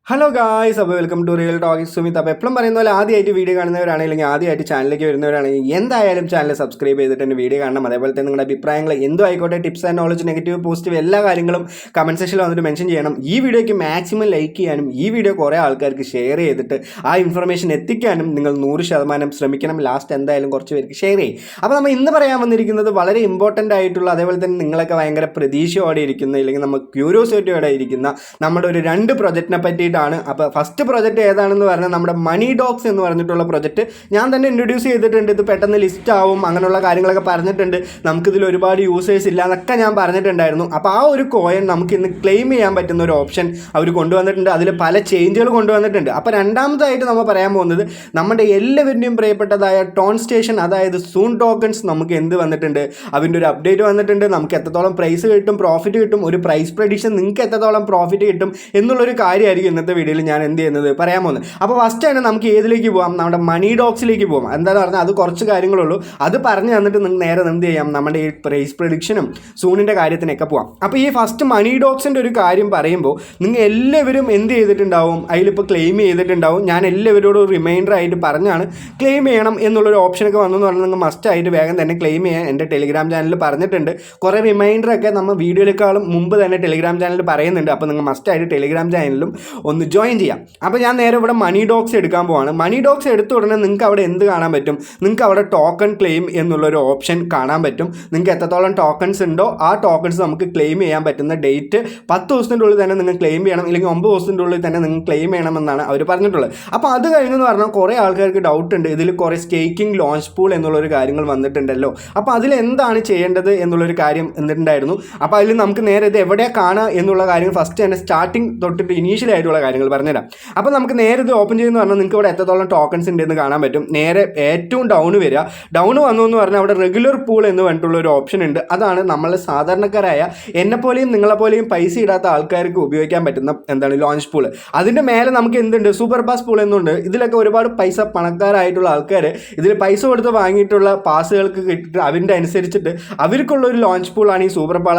Hello guys, അപ്പോൾ welcome to real talking Sumit. അപ്പോൾ എപ്പോഴും പറയുന്ന പോലെ ആദ്യമായിട്ട് വീഡിയോ കാണുന്നവരാണെങ്കിൽ ആദ്യമായിട്ട് ചാനലിലേക്ക് വരുന്നവരാണെങ്കിൽ എന്തായാലും ചാനൽ സബ്സ്ക്രൈബ് ചെയ്തിട്ട് തന്നെ വീഡിയോ കാണണം. അതേപോലെ തന്നെ നിങ്ങളുടെ അഭിപ്രായങ്ങൾ എന്തോ ആയിക്കോട്ടെ, tips and knowledge, negative positive എല്ലാ കാര്യങ്ങളും കമൻറ്റ് സെക്ഷനിൽ വന്നിട്ട് മെൻഷൻ ചെയ്യണം. ഈ വീഡിയോയ്ക്ക് മാക്സിമം ലൈക്ക് ചെയ്യാനും ഈ വീഡിയോ കുറേ ആൾക്കാർക്ക് ഷെയർ ചെയ്തിട്ട് ആ ഇൻഫർമേഷൻ എത്തിക്കാനും നിങ്ങൾ 100% ശ്രമിക്കണം. ലാസ്റ്റ് എന്തായാലും കുറച്ച് പേർക്ക് ഷെയർ ചെയ്യും. അപ്പോൾ നമ്മൾ ഇന്ന് പറയാൻ വന്നിരിക്കുന്നത് വളരെ ഇമ്പോർട്ടൻ്റ് ആയിട്ടുള്ള, അതേപോലെ തന്നെ നിങ്ങളൊക്കെ ഭയങ്കര പ്രതീക്ഷയോടെ ഇരിക്കുന്ന, ഇല്ലെങ്കിൽ നമ്മൾ ക്യൂരിയോസിറ്റിയോടെ ഇരിക്കുന്ന നമ്മുടെ ഒരു 2 പ്രൊജക്റ്റിനെ പറ്റിയിട്ട് ആണ്. അപ്പോൾ ഫസ്റ്റ് പ്രൊജക്റ്റ് ഏതാണെന്ന് പറഞ്ഞാൽ നമ്മുടെ മണി ഡോഗ്സ് എന്ന് പറഞ്ഞിട്ടുള്ള പ്രൊജക്റ്റ് ഞാൻ തന്നെ ഇൻട്രൊഡ്യൂസ് ചെയ്തിട്ടുണ്ട്. ഇത് പെട്ടെന്ന് ലിസ്റ്റ് ആവും, അങ്ങനെയുള്ള കാര്യങ്ങളൊക്കെ പറഞ്ഞിട്ടുണ്ട്. നമുക്കിതിൽ ഒരുപാട് യൂസേഴ്സ് ഇല്ല എന്നൊക്കെ ഞാൻ പറഞ്ഞിട്ടുണ്ടായിരുന്നു. അപ്പോൾ ആ ഒരു കോയിൻ നമുക്ക് ഇന്ന് ക്ലെയിം ചെയ്യാൻ പറ്റുന്ന ഒരു ഓപ്ഷൻ അവർ കൊണ്ടുവന്നിട്ടുണ്ട്. അതിൽ പല ചേഞ്ചുകൾ കൊണ്ടുവന്നിട്ടുണ്ട്. അപ്പോൾ രണ്ടാമതായിട്ട് നമ്മൾ പറയാൻ പോകുന്നത് നമ്മുടെ എല്ലാവരുടെയും പ്രിയപ്പെട്ടതായ ടോൺ സ്റ്റേഷൻ, അതായത് സൂൺ ടോക്കൺസ് നമുക്ക് എന്ത് വന്നിട്ടുണ്ട്, അതിൻ്റെ ഒരു അപ്ഡേറ്റ് വന്നിട്ടുണ്ട്. നമുക്ക് എത്രത്തോളം പ്രൈസ് കിട്ടും, പ്രോഫിറ്റ് കിട്ടും, ഒരു പ്രൈസ് പ്രഡിക്ഷൻ നിങ്ങൾക്ക് എത്രത്തോളം പ്രോഫിറ്റ് കിട്ടും എന്നുള്ളൊരു കാര്യമായിരിക്കും ഇന്നത്തെ വീഡിയോയിൽ ഞാൻ എന്ത് ചെയ്യുന്നത് പറയാൻ പോകുന്നത്. അപ്പോൾ ഫസ്റ്റ് തന്നെ നമുക്ക് ഏതിലേക്ക് പോകാം, നമ്മുടെ മണി ഡോഗ്സിലേക്ക് പോകാം. എന്താണെന്ന് പറഞ്ഞാൽ അത് കുറച്ച് കാര്യങ്ങളുള്ളൂ. അത് പറഞ്ഞു തന്നിട്ട് നിങ്ങൾക്ക് നേരെ എന്ത് ചെയ്യാം, നമ്മുടെ ഈ പ്രൈസ് പ്രഡിക്ഷനും സൂണിൻ്റെ കാര്യത്തിനൊക്കെ പോകാം. അപ്പോൾ ഈ ഫസ്റ്റ് മണി ഡോഗ്സിൻ്റെ ഒരു കാര്യം പറയുമ്പോൾ നിങ്ങൾ എല്ലാവരും എന്ത് ചെയ്തിട്ടുണ്ടാവും, അതിലിപ്പോൾ ക്ലെയിം ചെയ്തിട്ടുണ്ടാവും. ഞാൻ എല്ലാവരോടും റിമൈൻഡർ ആയിട്ട് പറഞ്ഞാണ് ക്ലെയിം ചെയ്യണം എന്നുള്ളൊരു ഓപ്ഷനൊക്കെ വന്നു എന്ന് പറഞ്ഞാൽ നിങ്ങൾ മസ്റ്റായിട്ട് വേഗം തന്നെ ക്ലെയിം ചെയ്യാൻ എൻ്റെ ടെലിഗ്രാം ചാനലിൽ പറഞ്ഞിട്ടുണ്ട്. കുറേ റിമൈൻഡറൊക്കെ നമ്മൾ വീഡിയോയിലേക്കാളും മുമ്പ് തന്നെ ടെലിഗ്രാം ചാനലിൽ പറയുന്നുണ്ട്. അപ്പോൾ നിങ്ങൾ മസ്റ്റായിട്ട് ടെലിഗ്രാം ചാനലിലും ഒന്ന് ജോയിൻ ചെയ്യാം. അപ്പോൾ ഞാൻ നേരെ ഇവിടെ മണി ഡോഗ്സ് എടുക്കാൻ പോവാണ്. മണി ഡോഗ്സ് എടുത്ത ഉടനെ നിങ്ങൾക്ക് അവിടെ എന്ത് കാണാൻ പറ്റും, നിങ്ങൾക്ക് അവിടെ ടോക്കൺ ക്ലെയിം എന്നുള്ളൊരു ഓപ്ഷൻ കാണാൻ പറ്റും. നിങ്ങൾക്ക് എത്രത്തോളം ടോക്കൺസ് ഉണ്ടോ ആ ടോക്കൺസ് നമുക്ക് ക്ലെയിം ചെയ്യാൻ പറ്റുന്ന ഡേറ്റ് 10 ദിവസത്തിൻ്റെ ഉള്ളിൽ തന്നെ നിങ്ങൾ ക്ലെയിം ചെയ്യണം, ഇല്ലെങ്കിൽ 9 ദിവസത്തിൻ്റെ ഉള്ളിൽ തന്നെ നിങ്ങൾ ക്ലെയിം ചെയ്യണമെന്നാണ് അവർ പറഞ്ഞിട്ടുള്ളത്. അപ്പോൾ അത് കഴിഞ്ഞെന്ന് പറഞ്ഞാൽ കുറേ ആൾക്കാർക്ക് ഡൗട്ട് ഉണ്ട്, ഇതിൽ കുറേ സ്റ്റേക്കിംഗ് ലോഞ്ച് പൂൾ എന്നുള്ളൊരു കാര്യങ്ങൾ വന്നിട്ടുണ്ടല്ലോ. അപ്പോൾ അതിൽ എന്താണ് ചെയ്യേണ്ടത് എന്നുള്ളൊരു കാര്യം എന്നിട്ടുണ്ടായിരുന്നു. അപ്പോൾ അതിൽ നമുക്ക് നേരെ ഇത് എവിടെയാണ് കാണുക എന്നുള്ള കാര്യങ്ങൾ ഫസ്റ്റ് തന്നെ സ്റ്റാർട്ടിങ് തൊട്ടിട്ട് ഇനീഷ്യൽ ആയിട്ടുള്ള കാര്യങ്ങൾ പറഞ്ഞുതരാം. അപ്പോൾ നമുക്ക് നേരെ ഇത് ഓപ്പൺ ചെയ്യുന്ന പറഞ്ഞാൽ നിങ്ങൾക്ക് ഇവിടെ എത്രത്തോളം ടോക്കൺസ് ഉണ്ടെന്ന് കാണാൻ പറ്റും. നേരെ ഏറ്റവും ഡൗൺ വരിക. ഡൗൺ വന്നു എന്ന് പറഞ്ഞാൽ അവിടെ റെഗുലർ പൂൾ എന്ന് പറഞ്ഞിട്ടുള്ള ഒരു ഓപ്ഷൻ ഉണ്ട്. അതാണ് നമ്മൾ സാധാരണക്കാരായ എന്നെപ്പോലെയും നിങ്ങളെപ്പോലെയും പൈസ ഇടാത്ത ആൾക്കാർക്ക് ഉപയോഗിക്കാൻ പറ്റുന്ന എന്താണ് ലോഞ്ച് പൂൾ. അതിൻ്റെ മേലെ നമുക്ക് എന്തുണ്ട്, സൂപ്പർ പാസ് പൂൾ എന്നുണ്ട്. ഇതിലൊക്കെ ഒരുപാട് പൈസ പണക്കാരായിട്ടുള്ള ആൾക്കാർ ഇതിൽ പൈസ കൊടുത്ത് വാങ്ങിയിട്ടുള്ള പാസുകൾക്ക് കിട്ടിയിട്ട് അതിൻ്റെ അനുസരിച്ചിട്ട് അവർക്കുള്ള ഒരു ലോഞ്ച് പൂളാണ് ഈ സൂപ്പർ പാൾ.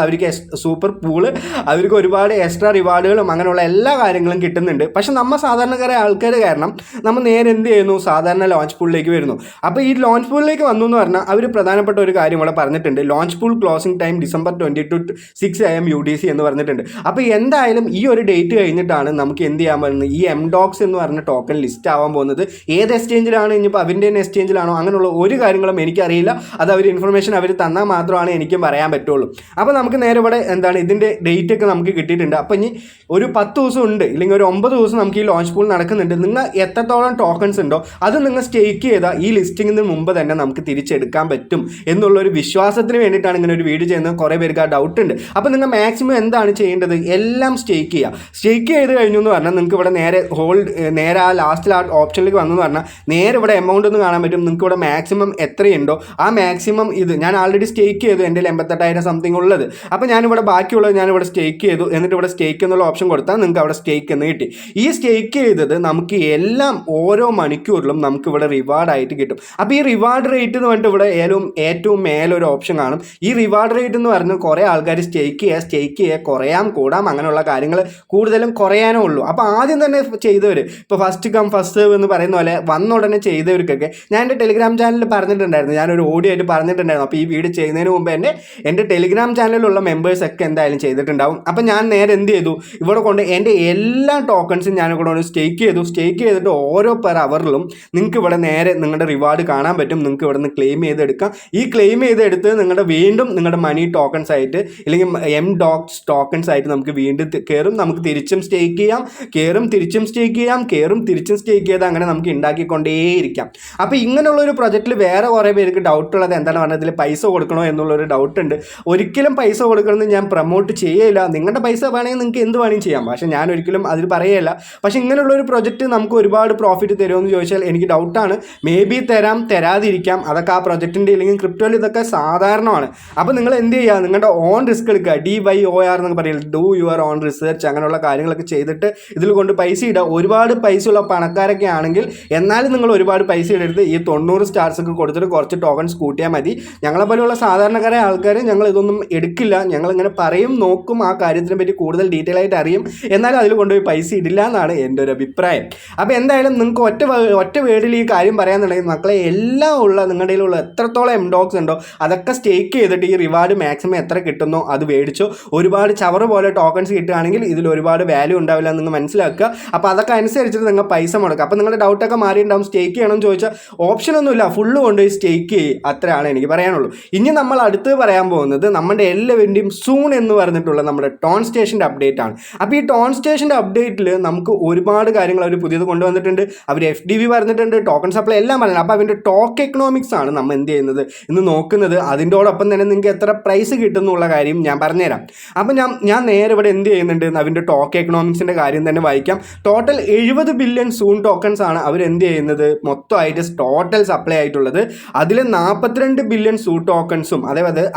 സൂപ്പർ പൂള് അവർക്ക് ഒരുപാട് എക്സ്ട്രാ റിവാർഡുകളും അങ്ങനെയുള്ള എല്ലാ കാര്യങ്ങളും കിട്ടുന്നുണ്ട്. പക്ഷെ നമ്മൾ സാധാരണക്കാരായ ആൾക്കാർ കാരണം നമ്മൾ നേരെ എന്ത് ചെയ്യുന്നു, സാധാരണ ലോഞ്ച് പൂളിലേക്ക് വരുന്നു. അപ്പോൾ ഈ ലോഞ്ച് പൂളിലേക്ക് വന്നു എന്ന് പറഞ്ഞാൽ അവർ പ്രധാനപ്പെട്ട ഒരു കാര്യം ഇവിടെ പറഞ്ഞിട്ടുണ്ട്. Launch pool closing time December 20 to 6 AM UTC എന്ന് പറഞ്ഞിട്ടുണ്ട്. അപ്പോൾ എന്തായാലും ഈ ഒരു ഡേറ്റ് കഴിഞ്ഞിട്ടാണ് നമുക്ക് എന്ത് ചെയ്യാൻ പറ്റുന്നത്, ഈ MDOX എന്ന് പറഞ്ഞ ടോക്കൺ ലിസ്റ്റ് ആവാൻ പോകുന്നത്. ഏത് എക്സ്ചേഞ്ചിലാണ്, ഇനിയിപ്പോൾ അവൻ്റെ എക്സ്ചേഞ്ചിലാണോ അങ്ങനെയുള്ള ഒരു കാര്യങ്ങളും എനിക്കറിയില്ല. അത് അവർ ഇൻഫർമേഷൻ അവർ തന്നാൽ മാത്രമാണ് എനിക്കും പറയാൻ പറ്റുള്ളൂ. അപ്പോൾ നമുക്ക് നേരെ ഇവിടെ എന്താണ് ഇതിൻ്റെ ഡേറ്റ് ഒക്കെ നമുക്ക് കിട്ടിയിട്ടുണ്ട്. അപ്പോൾ ഇനി ഒരു 10 ദിവസം ഉണ്ട്, ഇല്ലെങ്കിൽ ഒരു 9 ദിവസം നമുക്ക് ഈ ലോഞ്ച് പൂൾ നടക്കുന്നുണ്ട്. നിങ്ങൾ എത്രത്തോളം ടോക്കൺസ് ഉണ്ടോ അത് നിങ്ങൾ സ്റ്റേക്ക് ചെയ്താൽ ഈ ലിസ്റ്റിങ്ങിന് മുമ്പ് തന്നെ നമുക്ക് തിരിച്ചെടുക്കാൻ പറ്റും എന്നുള്ളൊരു വിശ്വാസത്തിന് വേണ്ടിയിട്ടാണ് ഇങ്ങനെ ഒരു വീഡിയോ ചെയ്യുന്നത്. കുറേ പേർക്ക് ആ ഡൗട്ട് ഉണ്ട്. അപ്പോൾ നിങ്ങൾ മാക്സിമം എന്താണ് ചെയ്യേണ്ടത്, എല്ലാം സ്റ്റേക്ക് ചെയ്യുക. സ്റ്റേക്ക് ചെയ്ത് കഴിഞ്ഞു എന്ന് പറഞ്ഞാൽ നിങ്ങൾക്ക് ഇവിടെ നേരെ ആ ലാസ്റ്റിൽ ആ ഓപ്ഷനിലേക്ക് വന്നു എന്ന് പറഞ്ഞാൽ നേരെ ഇവിടെ എമൗണ്ട് ഒന്ന് കാണാൻ പറ്റും. നിങ്ങൾക്ക് ഇവിടെ മാക്സിമം എത്രയുണ്ടോ ആ മാക്സിമം ഇത് ഞാൻ ആൾറെഡി സ്റ്റേക്ക് ചെയ്തു, എൻ്റെ 88,000 സംതിങ് ഉള്ളത്. അപ്പോൾ ഞാനിവിടെ ബാക്കിയുള്ളത് ഞാനിവിടെ സ്റ്റേക്ക് ചെയ്തു. എന്നിട്ട് ഇവിടെ സ്റ്റേക്ക് എന്നുള്ള ഓപ്ഷൻ കൊടുത്താൽ നിങ്ങൾക്ക് അവിടെ സ്റ്റേക്ക് എന്ന് കിട്ടി. ഈ സ്റ്റേക്ക് ചെയ്തത് നമുക്ക് എല്ലാം ഓരോ മണിക്കൂറിലും നമുക്ക് ഇവിടെ റിവാർഡായിട്ട് കിട്ടും. അപ്പോൾ ഈ റിവാർഡ് റേറ്റ് എന്ന് പറഞ്ഞിട്ട് ഇവിടെ ഏറ്റവും മേലൊരു ഓപ്ഷൻ കാണും. ഈ റിവാർഡ് റേറ്റ് എന്ന് പറഞ്ഞാൽ കുറേ ആൾക്കാർ സ്റ്റേക്ക് ചെയ്യുക കുറയാം കൂടാം അങ്ങനെയുള്ള കാര്യങ്ങൾ കൂടുതലും കുറയാനേ ഉള്ളൂ. അപ്പോൾ ആദ്യം തന്നെ ചെയ്തവർ, ഇപ്പോൾ ഫസ്റ്റ് കം ഫസ്റ്റ് സെർവ് എന്ന് പറയുന്ന പോലെ വന്ന ഉടനെ ചെയ്തവർക്കൊക്കെ ഞാൻ എൻ്റെ ടെലിഗ്രാം ചാനലിൽ പറഞ്ഞിട്ടുണ്ടായിരുന്നു, ഞാനൊരു ഓഡിയോ ആയിട്ട് പറഞ്ഞിട്ടുണ്ടായിരുന്നു. അപ്പോൾ ഈ വീഡിയോ ചെയ്യുന്നതിന് മുമ്പ് തന്നെ എൻ്റെ ടെലിഗ്രാം ചാനലിലുള്ള മെമ്പേഴ്സൊക്കെ എന്തായാലും ചെയ്തിട്ടുണ്ടാവും. അപ്പോൾ ഞാൻ നേരെ എന്ത് ചെയ്തു, ഇവിടെ കൊണ്ട് എൻ്റെ എല്ലാ ടോക്കൺസും ഞാൻ ഇവിടെ സ്റ്റേക്ക് ചെയ്തിട്ട് ഓരോ പെർ അവറിലും നിങ്ങൾക്ക് ഇവിടെ നേരെ നിങ്ങളുടെ റിവാർഡ് കാണാൻ പറ്റും. നിങ്ങൾക്ക് ഇവിടെ നിന്ന് ക്ലെയിം ചെയ്തെടുക്കാം. ഈ ക്ലെയിം ചെയ്തെടുത്ത് നിങ്ങളുടെ മണി ടോക്കൺസ് ആയിട്ട് അല്ലെങ്കിൽ MDOX ടോക്കൺസ് ആയിട്ട് നമുക്ക് വീണ്ടും കയറും. നമുക്ക് തിരിച്ചും സ്റ്റേക്ക് ചെയ്യാം, കയറും തിരിച്ചും സ്റ്റേക്ക് ചെയ്യാം, കയറും തിരിച്ചും സ്റ്റേക്ക് ചെയ്ത് അങ്ങനെ നമുക്ക് ഉണ്ടാക്കിക്കൊണ്ടേയിരിക്കാം. അപ്പോൾ ഇങ്ങനെയുള്ളൊരു പ്രൊജക്റ്റിൽ വേറെ കുറേ പേർക്ക് ഡൗട്ടുള്ളത് എന്താണ് പറഞ്ഞാൽ ഇതിൽ പൈസ കൊടുക്കണോ എന്നുള്ളൊരു ഡൗട്ടുണ്ട്. ഒരിക്കലും പൈസ കൊടുക്കണമെന്ന് ഞാൻ പ്രൊമോട്ട് ചെയ്യില്ല. നിങ്ങളുടെ പൈസ വേണമെങ്കിൽ നിങ്ങൾക്ക് എന്ത് വേണമെങ്കിലും ചെയ്യാം, പക്ഷേ ഞാൻ ഒരിക്കലും അതിൽ പറയുകയില്ല. പക്ഷേ ഇങ്ങനെയുള്ളൊരു പ്രൊജക്റ്റ് നമുക്ക് ഒരുപാട് പ്രോഫിറ്റ് തരുമെന്ന് ചോദിച്ചാൽ എനിക്ക് ഡൗട്ടാണ്. May be തരാതിരിക്കാം. അതൊക്കെ ആ പ്രൊജക്റ്റിൻ്റെ അല്ലെങ്കിൽ ക്രിപ്റ്റോയിൽ ഇതൊക്കെ സാധാരണമാണ്. അപ്പോൾ നിങ്ങൾ എന്ത് ചെയ്യുക, നിങ്ങളുടെ ഓൺ റിസ്ക് എടുക്കുക. DYOR എന്നൊക്കെ പറയുന്നത് ഡു യുവർ ഓൺ റിസർച്ച് അങ്ങനെയുള്ള കാര്യങ്ങളൊക്കെ ചെയ്തിട്ട് ഇതിൽ കൊണ്ട് പൈസ ഇടുക. ഒരുപാട് പൈസയുള്ള പണക്കാരൊക്കെ ആണെങ്കിൽ എന്നാലും നിങ്ങൾ ഒരുപാട് പൈസ ഇടരുത്. ഈ 90 സ്റ്റാർസൊക്കെ കൊടുത്തിട്ട് കുറച്ച് ടോക്കൺസ് കൂട്ടിയാൽ മതി. ഞങ്ങളെപ്പോലെയുള്ള സാധാരണക്കാരായ ആൾക്കാർ ഞങ്ങൾ ഇതൊന്നും എടുക്കില്ല. ഞങ്ങളിങ്ങനെ പറയും, നോക്കും, ആ കാര്യത്തിനെ പറ്റി കൂടുതൽ ഡീറ്റെയിൽ ആയിട്ട് അറിയും, എന്നാലും അതിൽ കൊണ്ടുപോയി പൈസ പൈസ ഇടില്ല എന്നാണ് എൻ്റെ ഒരു അഭിപ്രായം. അപ്പോൾ എന്തായാലും നിങ്ങൾക്ക് ഒറ്റ വേർഡിൽ ഈ കാര്യം പറയാന്നുണ്ടെങ്കിൽ മക്കളെ, എല്ലാം ഉള്ള നിങ്ങളുടെ കയ്യിലുള്ള എത്രത്തോളം എംഡോക്സ് ഉണ്ടോ അതൊക്കെ സ്റ്റേക്ക് ചെയ്തിട്ട് ഈ റിവാർഡ് മാക്സിമം എത്ര കിട്ടുന്നോ അത് മേടിച്ചോ. ഒരുപാട് ചവറ് പോലെ ടോക്കൺസ് കിട്ടുകയാണെങ്കിൽ ഇതിൽ ഒരുപാട് വാല്യൂ ഉണ്ടാവില്ല എന്ന് നിങ്ങൾ മനസ്സിലാക്കുക. അപ്പോൾ അതൊക്കെ അനുസരിച്ചിട്ട് നിങ്ങൾ പൈസ മുടക്കുക. അപ്പോൾ നിങ്ങളുടെ ഡൗട്ടൊക്കെ മാറിയിട്ടുണ്ടാവും. സ്റ്റേക്ക് ചെയ്യണമെന്ന് ചോദിച്ചാൽ ഓപ്ഷനൊന്നുമില്ല, ഫുള്ള് കൊണ്ട് സ്റ്റേക്ക് ചെയ്യും, അത്രയാണ് എനിക്ക് പറയാനുള്ളൂ. ഇനി നമ്മൾ അടുത്ത് പറയാൻ പോകുന്നത് നമ്മുടെ എല്ലാവരുടെയും സൂൺ എന്ന് പറഞ്ഞിട്ടുള്ള നമ്മുടെ ടോൺ സ്റ്റേഷൻ്റെ അപ്ഡേറ്റ് ആണ്. അപ്പോൾ ഈ ടോൺ സ്റ്റേഷൻ്റെ അപ്ഡേറ്റിൽ നമുക്ക് ഒരുപാട് കാര്യങ്ങൾ അവർ പുതിയത് കൊണ്ടുവന്നിട്ടുണ്ട്. അവർ FDV പറഞ്ഞിട്ടുണ്ട്, ടോക്കൺ സപ്ലൈ എല്ലാം പറഞ്ഞിട്ടുണ്ട്. അപ്പോൾ അതിൻ്റെ ടോക്ക് എക്കണോമിക്സ് ആണ് നമ്മൾ എന്ത് ചെയ്യുന്നത് ഇന്ന് നോക്കുന്നത്. അതിൻ്റോടൊപ്പം തന്നെ നിങ്ങൾക്ക് എത്ര പ്രൈസ് കിട്ടുന്നുള്ള കാര്യം ഞാൻ പറഞ്ഞുതരാം. അപ്പോൾ ഞാൻ നേരെ ഇവിടെ എന്ത് ചെയ്യുന്നുണ്ട്, അതിൻ്റെ ടോക്ക് എക്കണോമിക്സിൻ്റെ കാര്യം തന്നെ വായിക്കാം. ടോട്ടൽ 70 ബില്യൺ സൂൺ ടോക്കൺസ് ആണ് അവർ എന്ത് ചെയ്യുന്നത് മൊത്തമായിട്ട് ടോട്ടൽ സപ്ലൈ ആയിട്ടുള്ളത്. അതിൽ 42 ബില്യൺ സൂൺ ടോക്കൺസും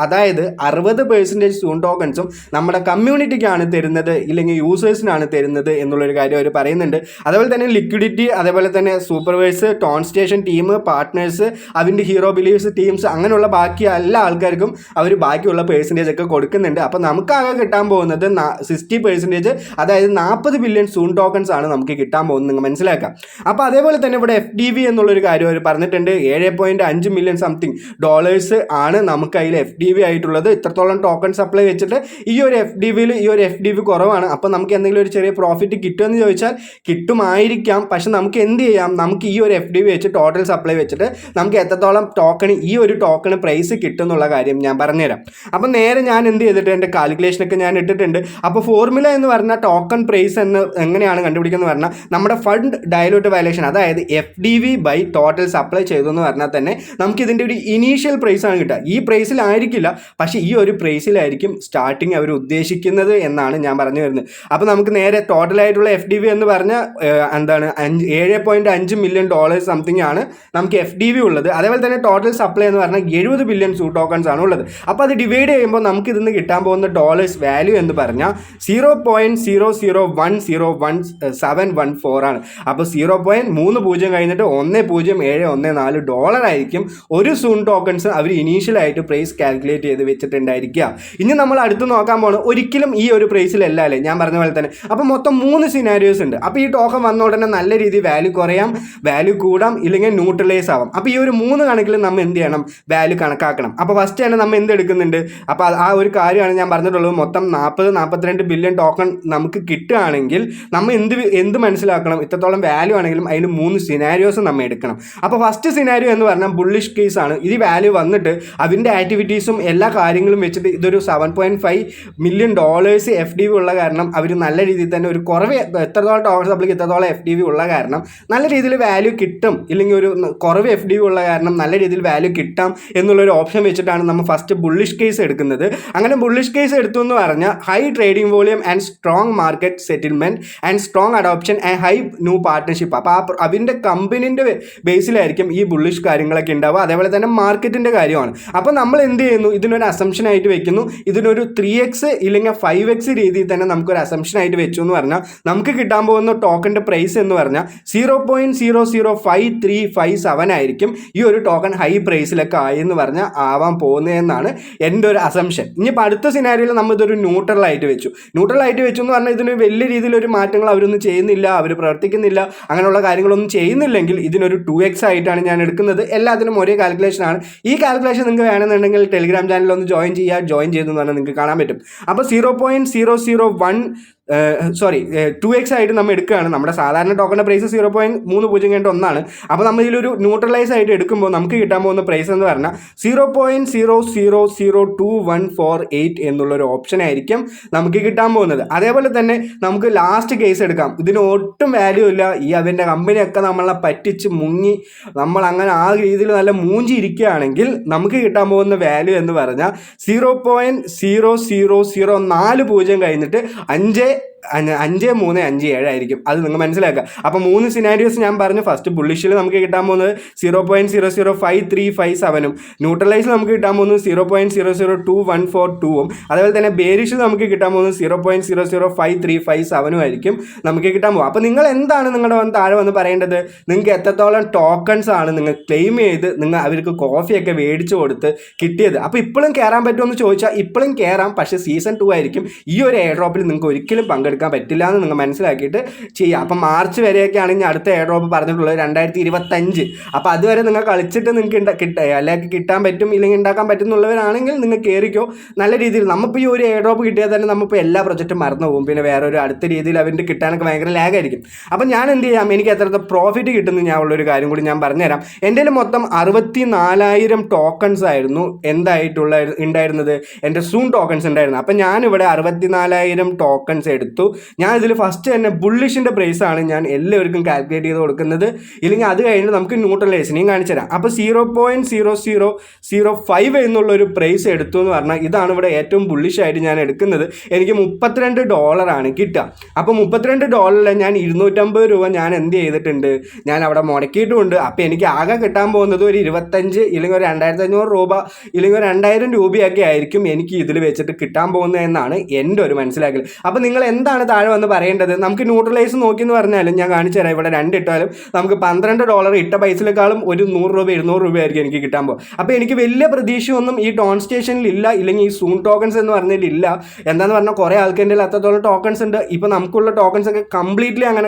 അതായത് 60% സൂൺ ടോക്കൺസും നമ്മുടെ കമ്മ്യൂണിറ്റിക്കാണ് തരുന്നത്, ഇല്ലെങ്കിൽ യൂസേഴ്സിനാണ് തരുന്നത് എന്നുള്ളൊരു കാര്യം അവർ പറയുന്നുണ്ട്. അതേപോലെ തന്നെ ലിക്വിഡിറ്റി, അതേപോലെ തന്നെ supervise, tone station team, partners, അതിൻ്റെ ഹീറോ ബിലീവേഴ്സ് ടീംസ്, അങ്ങനെയുള്ള ബാക്കി എല്ലാ ആൾക്കാർക്കും അവർ ബാക്കിയുള്ള പെർസെൻറ്റേജ് ഒക്കെ കൊടുക്കുന്നുണ്ട്. അപ്പോൾ നമുക്കാകെ കിട്ടാൻ പോകുന്നത് 60%, അതായത് 40 ബില്യൺ സൂൺ ടോക്കൺസ് ആണ് നമുക്ക് കിട്ടാൻ പോകുന്നത്, നിങ്ങൾ മനസ്സിലാക്കാം. അപ്പോൾ അതേപോലെ തന്നെ ഇവിടെ FDV എന്നുള്ളൊരു കാര്യം അവർ പറഞ്ഞിട്ടുണ്ട്. 7.5 മില്യൺ സംതിങ് ഡോളേഴ്സ് ആണ് നമുക്ക് അതിൽ FDV ആയിട്ടുള്ളത്. ഇത്രത്തോളം ടോക്കൺ സപ്ലൈ വെച്ചിട്ട് ഈ ഒരു FDV കുറവാണ്. അപ്പോൾ നമുക്ക് എന്തെങ്കിലും ഒരു ചെറിയ പ്രോഫിറ്റ് കിട്ടുമെന്ന് ചോദിച്ചാൽ കിട്ടുമായിരിക്കാം. പക്ഷെ നമുക്ക് എന്ത് ചെയ്യാം, നമുക്ക് ഈ ഒരു FDV വെച്ച് ടോട്ടൽ സപ്ലൈ വെച്ചിട്ട് നമുക്ക് എത്രത്തോളം ഈ ഒരു ടോക്കൺ പ്രൈസ് കിട്ടും എന്നുള്ള കാര്യം ഞാൻ പറഞ്ഞുതരാം. അപ്പം നേരെ ഞാൻ എന്ത് ചെയ്തിട്ട് എൻ്റെ കാൽക്കുലേഷനൊക്കെ ഞാൻ ഇട്ടിട്ടുണ്ട്. അപ്പോൾ ഫോർമുല എന്ന് പറഞ്ഞാൽ ടോക്കൺ പ്രൈസ് എങ്ങനെയാണ് കണ്ടുപിടിക്കുന്നത് പറഞ്ഞാൽ നമ്മുടെ ഫണ്ട് ഡയലൂട്ട് വാല്യൂഷൻ, അതായത് FDV ബൈ ടോട്ടൽ സപ്ലൈ ചെയ്തു എന്ന് പറഞ്ഞാൽ തന്നെ നമുക്ക് ഇതിൻ്റെ ഒരു ഇനീഷ്യൽ പ്രൈസ് ആണ് കിട്ടുക. ഈ പ്രൈസിലായിരിക്കില്ല, പക്ഷേ ഈ ഒരു പ്രൈസിലായിരിക്കും സ്റ്റാർട്ടിങ് അവർ ഉദ്ദേശിക്കുന്നത് എന്നാണ് ഞാൻ പറഞ്ഞു വരുന്നത്. അപ്പോൾ നമുക്ക് നേരെ ടോട്ടലായിട്ടുള്ള FDV എന്ന് പറഞ്ഞാൽ 7.5 മില്യൺ ഡോളേഴ്സ് സംതിങ് ആണ് നമുക്ക് FDV ഉള്ളത്. അതേപോലെ തന്നെ ടോട്ടൽ സപ്ലൈ എന്ന് പറഞ്ഞാൽ 70 ബില്യൺ സൂൺ ടോക്കൺസ് ആണ് ഉള്ളത്. അപ്പോൾ അത് ഡിവൈഡ് ചെയ്യുമ്പോൾ നമുക്ക് ഇതിന്ന് കിട്ടാൻ പോകുന്ന ഡോളേഴ്സ് വാല്യൂ എന്ന് പറഞ്ഞാൽ 0.00101714 ആണ്. അപ്പോൾ 0.30 കഴിഞ്ഞിട്ട് 10,714 ഡോളർ ആയിരിക്കും ഒരു സൂൺ ടോക്കൺസ് അവർ ഇനീഷ്യലായിട്ട് പ്രൈസ് കാൽക്കുലേറ്റ് ചെയ്ത് വെച്ചിട്ടുണ്ടായിരിക്കുക. ഇനി നമ്മൾ അടുത്ത് നോക്കാൻ പോകുന്നത് ഒരിക്കലും ഈ ഒരു പ്രൈസിലല്ല അല്ലേ, ഞാൻ പറഞ്ഞ പോലെ തന്നെ. അപ്പോൾ മൊത്തം 3 സിനാരിയോസ് ഉണ്ട്. അപ്പോൾ ഈ ടോക്കൺ വന്ന ഉടനെ നല്ല രീതിയിൽ വാല്യൂ കുറയാം, വാല്യൂ കൂടാം, ഇല്ലെങ്കിൽ ന്യൂട്രലൈസ് ആവാം. അപ്പോൾ ഈ ഒരു 3 കണക്കിൽ നമ്മൾ എന്ത് ചെയ്യണം, വാല്യൂ കണക്കാക്കണം. അപ്പോൾ ഫസ്റ്റ് തന്നെ നമ്മൾ എന്ത് എടുക്കുന്നുണ്ട്, അപ്പോൾ ആ ഒരു കാര്യമാണ് ഞാൻ പറഞ്ഞിട്ടുള്ളത്. മൊത്തം 42 ബില്യൺ ടോക്കൺ നമുക്ക് കിട്ടുകയാണെങ്കിൽ നമ്മൾ എന്ത് മനസ്സിലാക്കണം, ഇത്രത്തോളം വാല്യൂ ആണെങ്കിലും അതിൽ 3 സിനാരിയോസ് നമ്മൾ എടുക്കണം. അപ്പോൾ ഫസ്റ്റ് സിനാരിയോ എന്ന് പറഞ്ഞാൽ ബുള്ളിഷ് കേസ് ആണ്. ഇത് വാല്യൂ വന്നിട്ട് അതിൻ്റെ ആക്ടിവിറ്റീസും എല്ലാ കാര്യങ്ങളും വെച്ചിട്ട് ഇതൊരു 7.5 മില്യൺ ഡോളേഴ്സ് FDV ഉള്ള കാരണം അവർ നല്ല രീതിയിൽ തന്നെ ഒരു കുറവ് എത്രത്തോളം ടോക്കൺ സപ്ലൈക്ക് എത്രത്തോളം FDV ഉള്ള കാരണം നല്ല രീതിയിൽ വാല്യൂ കിട്ടും, ഇല്ലെങ്കിൽ ഒരു കുറവ് FDV ഉള്ള കാരണം നല്ല രീതിയിൽ വാല്യൂ കിട്ടാം എന്നുള്ളൊരു ഓപ്ഷൻ വെച്ചിട്ടാണ് നമ്മൾ ഫസ്റ്റ് ബുള്ളിഷ് കേസ് എടുക്കുന്നത്. അങ്ങനെ ബുള്ളിഷ് കേസ് എടുത്തു എന്ന് പറഞ്ഞാൽ high trading volume and strong market settlement and strong adoption and high new partnership. അപ്പോൾ അതിൻ്റെ കമ്പനീൻ്റെ ബേസിലായിരിക്കും ഈ ബുള്ളിഷ് കാര്യങ്ങളൊക്കെ ഉണ്ടാവുക. അതേപോലെ തന്നെ മാർക്കറ്റിൻ്റെ കാര്യമാണ്. അപ്പോൾ നമ്മൾ എന്ത് ചെയ്യുന്നു, ഇതിനൊരു അസംഷൻ ആയിട്ട് വെക്കുന്നു. ഇതിനൊരു 3x ഇല്ലെങ്കിൽ 5x രീതിയിൽ തന്നെ നമുക്കൊരു അസംഷൻ ആയിട്ട് വെച്ചു എന്ന് പറഞ്ഞാൽ നമുക്ക് കിട്ടാൻ പോകുന്ന ടോക്കണിൻ്റെ പ്രൈസ് എന്ന് പറഞ്ഞാൽ 0.005357 ആയിരിക്കും ഈ ഒരു ടോക്കൺ ഹൈ പ്രൈസിലൊക്കെ ആയെന്ന് പറഞ്ഞാൽ ആവാൻ പോകുന്നതെന്നാണ് എൻ്റെ ഒരു അസംഷൻ. ഇനിയിപ്പോൾ അടുത്ത സിനാരിയോയിൽ നമ്മൾ ഇതൊരു ന്യൂട്രലായിട്ട് വെച്ചു എന്ന് പറഞ്ഞാൽ ഇതിന് വലിയ രീതിയിലൊരു മാറ്റങ്ങൾ അവരൊന്നും ചെയ്യുന്നില്ല, അവർ പ്രവർത്തിക്കുന്നില്ല, അങ്ങനെയുള്ള കാര്യങ്ങളൊന്നും ചെയ്യുന്നില്ലെങ്കിൽ ഇതിനൊരു 2x ആയിട്ടാണ് ഞാൻ എടുക്കുന്നത്. എല്ലാത്തിനും ഒരേ കാൽക്കുലേഷനാണ്. ഈ കാൽക്കുലേഷൻ നിങ്ങൾക്ക് വേണമെന്നുണ്ടെങ്കിൽ ടെലിഗ്രാം ചാനലിൽ ഒന്ന് ജോയിൻ ചെയ്തെന്ന് പറഞ്ഞാൽ നിങ്ങൾക്ക് കാണാൻ പറ്റും. അപ്പോൾ 2x ആയിട്ട് നമ്മൾ എടുക്കുകയാണ്. നമ്മുടെ സാധാരണ ടോക്കണിൻ്റെ പ്രൈസ് 0.30 അപ്പോൾ നമ്മൾ ഇതിലൊരു ന്യൂട്രലൈസ് ആയിട്ട് എടുക്കുമ്പോൾ നമുക്ക് കിട്ടാൻ പോകുന്ന പ്രൈസ് എന്ന് പറഞ്ഞാൽ 0.00021448 എന്നുള്ളൊരു ഓപ്ഷൻ ആയിരിക്കും നമുക്ക് കിട്ടാൻ പോകുന്നത്. അതേപോലെ തന്നെ നമുക്ക് ലാസ്റ്റ് കേസ് എടുക്കാം. ഇതിന് ഒട്ടും വാല്യൂ ഇല്ല, ഈ അതിൻ്റെ കമ്പനിയൊക്കെ നമ്മളെ പറ്റിച്ച് മുങ്ങി നമ്മൾ അങ്ങനെ ആ രീതിയിൽ നല്ല മൂഞ്ചി ഇരിക്കുകയാണെങ്കിൽ നമുക്ക് കിട്ടാൻ പോകുന്ന വാല്യൂ എന്ന് പറഞ്ഞാൽ 0.00040 കഴിഞ്ഞിട്ട് 5357 ആയിരിക്കും. അത് നിങ്ങൾ മനസ്സിലാക്കുക. അപ്പോൾ 3 സിനാരിയോസ് ഞാൻ പറഞ്ഞു. ഫസ്റ്റ് ബുള്ളിഷിൽ നമുക്ക് കിട്ടാൻ പോകുന്നത് 0.005357 ന്യൂട്രലൈസിൽ നമുക്ക് കിട്ടാൻ പോകുന്നത് 0.002142 അതേപോലെ തന്നെ ബേരിഷിൽ നമുക്ക് കിട്ടാൻ പോകുന്നത് 0.005357 ആയിരിക്കും നമുക്ക് കിട്ടാൻ പോകും. അപ്പോൾ നിങ്ങൾ എന്താണ് നിങ്ങളുടെ താഴെ വന്ന് പറയേണ്ടത്, നിങ്ങൾക്ക് എത്രത്തോളം ടോക്കൺസ് ആണ് നിങ്ങൾ ക്ലെയിം ചെയ്ത് നിങ്ങൾ അവർക്ക് കോഫിയൊക്കെ മേടിച്ചു കൊടുത്ത് കിട്ടിയത്. അപ്പോൾ ഇപ്പോഴും കയറാൻ പറ്റുമെന്ന് ചോദിച്ചാൽ ഇപ്പോഴും കയറാം, പക്ഷേ സീസൺ 2 ആയിരിക്കും. ഈ ഒരു എയർ ഡ്രോപ്പിൽ നിങ്ങൾക്ക് ഒരിക്കലും പങ്കെടുക്കാൻ പറ്റില്ല എന്ന് നിങ്ങൾ മനസ്സിലാക്കിയിട്ട് ചെയ്യുക. അപ്പം മാർച്ച് വരെയൊക്കെ ആണെങ്കിൽ അടുത്ത എയർ ഡ്രോപ്പ് പറഞ്ഞിട്ടുള്ളത് 2025. അപ്പോൾ അതുവരെ നിങ്ങൾ കളിച്ചിട്ട് നിങ്ങൾക്ക് അല്ലെങ്കിൽ കിട്ടാൻ പറ്റും ഇല്ലെങ്കിൽ ഉണ്ടാക്കാൻ പറ്റും എന്നുള്ളവരാണെങ്കിൽ നിങ്ങൾ കയറിക്കോ. നല്ല രീതിയിൽ നമ്മളിപ്പോൾ ഈ ഒരു എയർ ഡ്രോപ്പ് കിട്ടിയാൽ തന്നെ നമ്മളിപ്പോൾ എല്ലാ പ്രൊജക്റ്റും മറന്നു പോകും. പിന്നെ വേറെ ഒരു അടുത്ത രീതിയിൽ അവൻ്റെ കിട്ടാനൊക്കെ ഭയങ്കര ലാഗായിരിക്കും. അപ്പം ഞാൻ എന്ത് ചെയ്യാം, എനിക്ക് എത്രത്തെ പ്രോഫിറ്റ് കിട്ടുന്നു ഞാൻ ഉള്ളൊരു കാര്യം കൂടി ഞാൻ പറഞ്ഞുതരാം. എൻ്റെ മൊത്തം 64,000 ടോക്കൺസ് ആയിരുന്നു ഉണ്ടായിരുന്നത്, എൻ്റെ സൂൺ ടോക്കൺസ് ഉണ്ടായിരുന്നു. അപ്പം ഞാനിവിടെ 64,000 ടോക്കൺസ് എടുത്തു. ഞാൻ ഇതിൽ ഫസ്റ്റ് തന്നെ ബുള്ളിഷിൻ്റെ പ്രൈസാണ് ഞാൻ എല്ലാവർക്കും കാൽക്കുലേറ്റ് ചെയ്ത് കൊടുക്കുന്നത്. ഇല്ലെങ്കിൽ അത് കഴിഞ്ഞ് നമുക്ക് ന്യൂട്രലൈസിനെയും കാണിച്ചു തരാം. അപ്പോൾ 0.0005 എന്നുള്ളൊരു പ്രൈസ് എടുത്തു എന്ന് പറഞ്ഞാൽ ഇതാണ് ഇവിടെ ഏറ്റവും ബുള്ളിഷായിട്ട് ഞാൻ എടുക്കുന്നത്. എനിക്ക് $32 കിട്ടുക. അപ്പോൾ $32 ഞാൻ 250 രൂപ ഞാൻ എന്ത് ചെയ്തിട്ടുണ്ട്, ഞാൻ അവിടെ മുടക്കിയിട്ടുമുണ്ട്. അപ്പോൾ എനിക്ക് ആകെ കിട്ടാൻ പോകുന്നത് ഒരു 25 ഇല്ലെങ്കിൽ ഒരു 2,500 രൂപ ഇല്ലെങ്കിൽ ഒരു 2,000 രൂപയൊക്കെ ആയിരിക്കും എനിക്ക് ഇതിൽ വെച്ചിട്ട് കിട്ടാൻ പോകുന്നത് എന്നാണ് എൻ്റെ ഒരു മനസ്സിലാക്കൽ. അപ്പോൾ നിങ്ങൾ എന്താണ് താഴെ വന്ന് പറയേണ്ടത്? നമുക്ക് ന്യൂട്രലൈസ് നോക്കിയെന്ന് പറഞ്ഞാലും ഞാൻ കാണിച്ചു തരാം. ഇവിടെ 2 ഇട്ടാലും നമുക്ക് $12 ഇട്ട പൈസയിലേക്കാളും ഒരു 100 രൂപ 200 രൂപയായിരിക്കും എനിക്ക് കിട്ടാൻ പോകും. അപ്പോൾ എനിക്ക് വലിയ പ്രതീക്ഷയൊന്നും ഈ ടോൺ സ്റ്റേഷനിൽ ഇല്ല, ഇല്ലെങ്കിൽ ഈ സൂൺ ടോക്കൺസ് എന്ന് പറഞ്ഞതിലില്ല. എന്താണെന്ന് പറഞ്ഞാൽ കുറേ ആൾക്കാരുടെ അത്രത്തോളം ടോക്കൺസ് ഉണ്ട്. ഇപ്പോൾ നമുക്കുള്ള ടോക്കൺസ് ഒക്കെ കംപ്ലീറ്റ്ലി അങ്ങനെ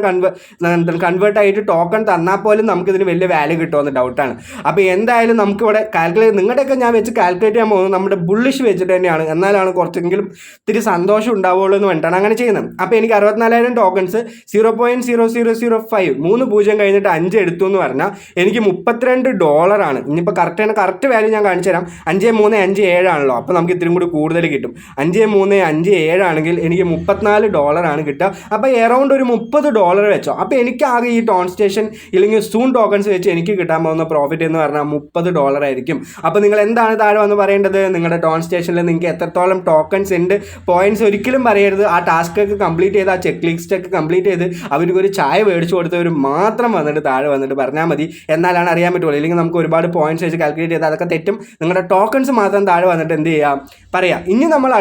കൺവേർട്ട് ആയിട്ട് ടോക്കൺ തന്നാൽ പോലും നമുക്കിതിന് വലിയ വാല്യൂ കിട്ടുമെന്ന് ഡൗട്ടാണ്. അപ്പോൾ എന്തായാലും നമുക്കിവിടെ കാൽക്കുലേറ്റ് നിങ്ങളുടെയൊക്കെ ഞാൻ വെച്ച് കാൽക്കുലേറ്റ് ചെയ്യാൻ പോകുന്നത് നമ്മുടെ ബുള്ളിഷ് വെച്ചിട്ട് തന്നെയാണ്. എന്നാലാണ് കുറച്ചെങ്കിലും ഇത്തിരി സന്തോഷം ഉണ്ടാവുള്ളൂ എന്ന് വേണ്ടിയിട്ടാണ് അങ്ങനെ ചെയ്യുന്നത്. അപ്പോൾ എനിക്ക് 64,000 ടോക്കൺസ് 0.0005 3 കഴിഞ്ഞിട്ട് 5 എടുത്തു എന്ന് പറഞ്ഞാൽ എനിക്ക് $32. ഇനിയിപ്പോൾ കറക്റ്റ് വാല്യൂ ഞാൻ കാണിച്ചു തരാം. 5357 ആണല്ലോ, അപ്പോൾ നമുക്ക് ഇത്തിരി കൂടി കൂടുതൽ കിട്ടും. 5357 ആണെങ്കിൽ എനിക്ക് $34 കിട്ടുക. അപ്പോൾ എറൗണ്ട് ഒരു $30 വെച്ചോ. അപ്പോൾ എനിക്ക് ആകെ ഈ ടോൺ സ്റ്റേഷൻ ഇല്ലെങ്കിൽ സൂൺ ടോക്കൺസ് വെച്ച് എനിക്ക് കിട്ടാൻ പോകുന്ന പ്രോഫിറ്റ് എന്ന് പറഞ്ഞാൽ $30 ആയിരിക്കും. അപ്പോൾ നിങ്ങൾ എന്താണ് താഴെ വന്ന് പറയേണ്ടത്? നിങ്ങളുടെ ടോൺ സ്റ്റേഷനിൽ നിങ്ങൾക്ക് എത്രത്തോളം ടോക്കൺസ് ഉണ്ട്, പോയിന്റ്സ് ഒരിക്കലും പറയരുത്. ആ ടാസ്ക് ഒക്കെ കംപ്ലീറ്റ് ചെയ്ത് ആ ചെക്ക് ലിസ്റ്റ് ഒക്കെ കംപ്ലീറ്റ് ചെയ്ത് അവർക്ക് ഒരു ചായ മേടിച്ചു കൊടുത്തവർ മാത്രം വന്നിട്ട് താഴെ വന്നിട്ട് പറഞ്ഞാൽ മതി. എന്നാലാണ് അറിയാൻ പറ്റുള്ളൂ. ഇല്ലെങ്കിൽ നമുക്ക് ഒരുപാട് പോയിന്റ്സ് വെച്ച് കാൽക്കുലേറ്റ് ചെയ്ത് അതൊക്കെ തെറ്റും. നിങ്ങളുടെ ടോക്കൺസ് മാത്രം താഴെ വന്നിട്ട് എന്ത് ചെയ്യാം പറയാം. ഇനി നമ്മൾ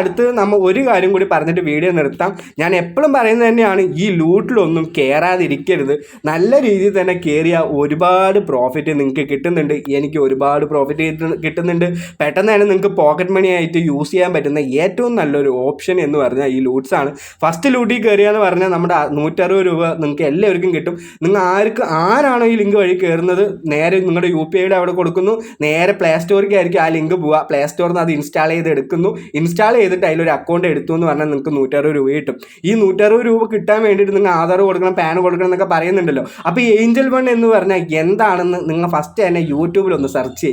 ഒരു കാര്യം കൂടി പറഞ്ഞിട്ട് വീഡിയോ നിർത്താം. ഞാൻ എപ്പോഴും പറയുന്നത് തന്നെയാണ്, ഈ ലൂട്ടിലൊന്നും കയറാതിരിക്കരുത്. നല്ല രീതിയിൽ തന്നെ കയറിയാൽ ഒരുപാട് പ്രോഫിറ്റ് നിങ്ങൾക്ക് കിട്ടുന്നുണ്ട്. എനിക്ക് ഒരുപാട് പ്രോഫിറ്റ് കിട്ടുന്നുണ്ട്. പെട്ടെന്ന് തന്നെ നിങ്ങൾക്ക് പോക്കറ്റ് മണി ആയിട്ട് യൂസ് ചെയ്യാൻ പറ്റുന്ന ഏറ്റവും നല്ലൊരു ഓപ്ഷൻ എന്ന് പറഞ്ഞാൽ ഈ ലൂട്ട്സ് ആണ്. ഫസ്റ്റ് ലൂട്ടിൽ കയറിയാന്ന് പറഞ്ഞാൽ നമ്മുടെ 160 രൂപ നിങ്ങൾക്ക് എല്ലാവർക്കും കിട്ടും. നിങ്ങൾ ആരാണോ ഈ ലിങ്ക് വഴി കയറുന്നത് നേരെ നിങ്ങളുടെ UPI അവിടെ കൊടുക്കുന്നു, നേരെ പ്ലേ സ്റ്റോറിലേക്കായിരിക്കും ആ ലിങ്ക് പോവുക. പ്ലേ സ്റ്റോറിൽ നിന്ന് അത് ഇൻസ്റ്റാൾ ചെയ്തിട്ട് അതിലൊരു അക്കൗണ്ട് എടുത്തു എന്ന് പറഞ്ഞാൽ നിങ്ങൾക്ക് 160 രൂപ കിട്ടും. ഈ 160 രൂപ കിട്ടാൻ വേണ്ടിയിട്ട് നിങ്ങൾ ആധാർ കൊടുക്കണം, പാൻ കൊടുക്കണം എന്നൊക്കെ പറയുന്നുണ്ടല്ലോ. അപ്പോൾ ഈ ഏഞ്ചൽ വൺ എന്ന് പറഞ്ഞാൽ എന്താണെന്ന് നിങ്ങൾ ഫസ്റ്റ് തന്നെ യൂട്യൂബിലൊന്ന് സെർച്ച്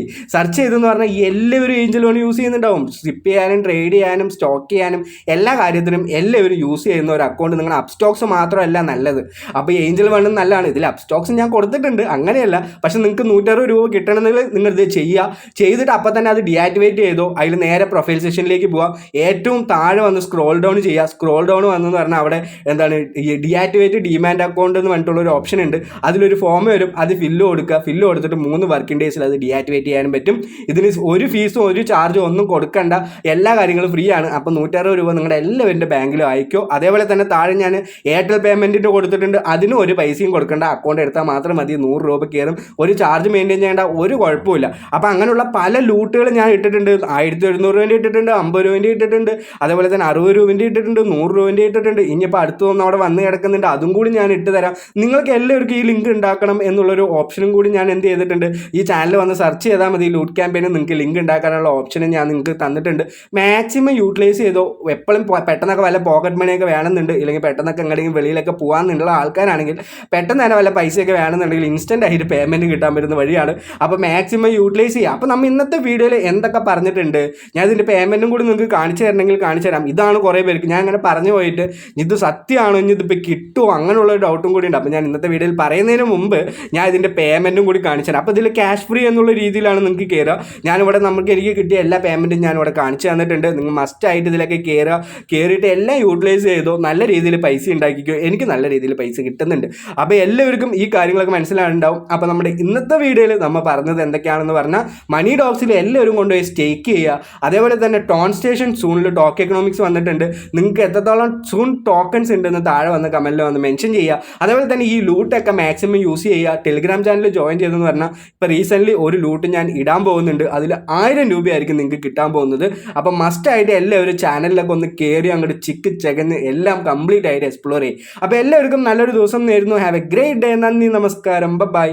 ചെയ്തെന്ന് പറഞ്ഞാൽ എല്ലാവരും ഏഞ്ചൽ വൺ യൂസ് ചെയ്യുന്നുണ്ടാവും. സ്ലിപ്പ് ചെയ്യാനും ട്രേഡ് ചെയ്യാനും സ്റ്റോക്ക് ചെയ്യാനും എല്ലാ കാര്യത്തിനും എല്ലാവരും യൂസ് ചെയ്യുന്ന ഒരു അക്കൗണ്ട്. നിങ്ങൾ അപ്സ്റ്റോക്സ് മാത്രമല്ല നല്ലത്. അപ്പോൾ ഏഞ്ചൽ വണ്ണും നല്ലതാണ്. ഇതിൽ അപ്സ്റ്റോക്സ് ഞാൻ കൊടുത്തിട്ടുണ്ട്, അങ്ങനെയല്ല. പക്ഷെ നിങ്ങൾക്ക് 160 രൂപ കിട്ടണമെങ്കിൽ നിങ്ങൾ ഇത് ചെയ്തിട്ട് അപ്പം തന്നെ അത് ഡിയാക്ടിവേറ്റ് ചെയ്തോ. അതിൽ നേരെ പ്രൊഫൈൽ സെക്ഷനിലേക്ക് പോവാം. ഏറ്റവും താഴെ വന്ന് സ്ക്രോൾ ഡൗൺ ചെയ്യുക. സ്ക്രോൾ ഡൗൺ വന്നെന്ന് പറഞ്ഞാൽ അവിടെ എന്താണ് ഡിയാക്ടിവേറ്റ് ഡിമാൻഡ് അക്കൗണ്ട് എന്ന് പറഞ്ഞിട്ടുള്ള ഒരു ഓപ്ഷൻ ഉണ്ട്. അതിലൊരു ഫോം വരും, അത് ഫില്ല് കൊടുത്തിട്ട് 3 വർക്കിംഗ് ഡേയ്സിൽ അത് ഡിയാക്ടിവേറ്റ് ചെയ്യാനും പറ്റും. ഇതിന് ഒരു ഫീസും ഒരു ചാർജും ഒന്നും കൊടുക്കണ്ട, എല്ലാ കാര്യങ്ങളും ഫ്രീ ആണ്. അപ്പോൾ 160 രൂപ നിങ്ങളുടെ എല്ലാവരുടെ ബാങ്കിലും അയക്കോ. അതേപോലെ തന്നെ താഴെ ഞാൻ എയർടെൽ പേയ്മെൻറ്റിൻ്റെ കൊടുത്തിട്ടുണ്ട്, അതിനും ഒരു പൈസയും കൊടുക്കേണ്ട, അക്കൗണ്ട് എടുത്താൽ മാത്രം മതി. 100 രൂപ കയറും, ഒരു ചാർജ് മെയിൻറ്റെയിൻ ചെയ്യേണ്ട, ഒരു കുഴപ്പമില്ല. അപ്പോൾ അങ്ങനെയുള്ള പല ലൂട്ടുകൾ ഞാൻ ഇട്ടിട്ടുണ്ട്. 1700 രൂപേൻ്റെ ഇട്ടിട്ടുണ്ട്, 50 രൂപേൻ്റെ ഇട്ടിട്ടുണ്ട്, അതേപോലെ തന്നെ 60 രൂപേൻ്റെ ഇട്ടിട്ടുണ്ട്, 100 രൂപേൻ്റെ ഇട്ടിട്ടുണ്ട്. ഇനിയിപ്പോൾ അടുത്ത് വന്ന് അവിടെ വന്ന് കിടക്കുന്നുണ്ട്, അതും കൂടി ഞാൻ ഇട്ട് തരാം. നിങ്ങൾക്ക് എല്ലാവർക്കും ഈ ലിങ്ക് ഉണ്ടാക്കണം എന്നുള്ളൊരു ഓപ്ഷനും കൂടി ഞാൻ എന്ത് ചെയ്തിട്ടുണ്ട്, ഈ ചാനൽ വന്ന് സെർച്ച് ചെയ്താൽ മതി. ലൂട്ട് ക്യാമ്പയിന് നിങ്ങൾക്ക് ലിങ്ക് ഉണ്ടാക്കാനുള്ള ഓപ്ഷനും ഞാൻ നിങ്ങൾക്ക് തന്നിട്ടുണ്ട്. മാക്സിമം യൂട്ടിലൈസ് ചെയ്തോ. എപ്പോഴും പെട്ടെന്നൊക്കെ വല്ല പോക്കറ്റ് മണിയൊക്കെ വേണമെന്നുണ്ട്, ഇല്ലെങ്കിൽ പെട്ടെന്നൊക്കെ എങ്ങനെയെങ്കിലും വെളിയിലൊക്കെ പോകാമെന്നുള്ള ആൾക്കാരാണെങ്കിൽ പെട്ടെന്ന് തന്നെ വല്ല പൈസയൊക്കെ വേണമെന്നുണ്ടെങ്കിൽ ഇൻസ്റ്റൻ്റ് ആയിട്ട് പേയ്മെൻറ്റ് കിട്ടാൻ പറ്റുന്ന വഴിയാണ്. അപ്പോൾ മാക്സിമം യൂട്ടിലൈസ് ചെയ്യുക. അപ്പോൾ നമ്മൾ ഇന്നത്തെ വീഡിയോയിൽ എന്തൊക്കെ പറഞ്ഞിട്ടുണ്ട്, ഞാൻ ഇതിൻ്റെ പേയ്മെൻറ്റും കൂടി നിങ്ങൾക്ക് കാണിച്ചു തരണമെങ്കിൽ കാണിച്ചു തരാം. ഇതാണ് കുറേ പേർക്ക് ഞാൻ അങ്ങനെ പറഞ്ഞു പോയിട്ട് ഇത് സത്യമാണോ, ഇനി ഇതിപ്പോൾ കിട്ടുമോ അങ്ങനെയുള്ള ഒരു ഡൗട്ടും കൂടി ഉണ്ട്. അപ്പോൾ ഞാൻ ഇന്നത്തെ വീഡിയോയിൽ പറയുന്നതിന് മുമ്പ് ഞാൻ ഇതിൻ്റെ പേയ്മെൻറ്റും കൂടി കാണിച്ചു തരാം. അപ്പോൾ ഇതിൽ ക്യാഷ് ഫ്രീ എന്നുള്ള രീതിയിലാണ് നിങ്ങൾക്ക് കയറുക. ഞാനിവിടെ എനിക്ക് കിട്ടിയ എല്ലാ പേയ്മെൻറ്റും ഞാനിവിടെ കാണിച്ചു തന്നിട്ടുണ്ട്. നിങ്ങൾ മസ്റ്റായിട്ട് ഇതിലൊക്കെ കയറിയിട്ട് എല്ലാം യൂട്ടിലൈസ് ചെയ്തോ, നല്ല രീതിയിൽ പൈസ ഉണ്ടാക്കിക്കോ. എനിക്ക് നല്ല രീതിയിൽ പൈസ കിട്ടുന്നുണ്ട്. അപ്പോൾ എല്ലാവർക്കും ഈ കാര്യങ്ങളൊക്കെ മനസ്സിലായിട്ടുണ്ടാവും. അപ്പോൾ നമ്മുടെ ഇന്നത്തെ വീഡിയോയിൽ നമ്മൾ പറഞ്ഞത് എന്തൊക്കെയാണെന്ന് പറഞ്ഞാൽ, മണി ഡോക്സിൽ എല്ലാവരും കൊണ്ടുപോയി സ്റ്റേക്ക് ചെയ്യുക. അതേപോലെ തന്നെ ടോൺ സ്റ്റേഷൻ സൂണിൽ ടോക്ക് എക്കണോമിക്സ് വന്നിട്ടുണ്ട്. നിങ്ങൾക്ക് എത്രത്തോളം സൂൺ ടോക്കൺസ് ഉണ്ടെന്ന് താഴെ വന്ന് കമൻറ്റിൽ വന്ന് മെൻഷൻ ചെയ്യുക. അതേപോലെ തന്നെ ഈ ലൂട്ടൊക്കെ മാക്സിമം യൂസ് ചെയ്യുക. ടെലിഗ്രാം ചാനൽ ജോയിൻ ചെയ്തെന്ന് പറഞ്ഞാൽ ഇപ്പോൾ റീസെൻ്റ്ലി ഒരു ലൂട്ട് ഞാൻ ഇടാൻ പോകുന്നുണ്ട്. അതിൽ 1000 രൂപയായിരിക്കും നിങ്ങൾക്ക് കിട്ടാൻ പോകുന്നത്. അപ്പോൾ മസ്റ്റായിട്ട് എല്ലാവരും ചാനലിലൊക്കെ ഒന്ന് കയറി അങ്ങോട്ട് ചിക്ക് ചെകന്ന് എല്ലാം കംപ്ലീറ്റ് ആയിട്ട് എക്സ്പ്ലോർ ചെയ്യും. അപ്പോൾ എല്ലാവർക്കും നല്ലൊരു ദിവസം നേരുന്നു. Have A great day. നന്ദി, നമസ്കാരം, ബൈ.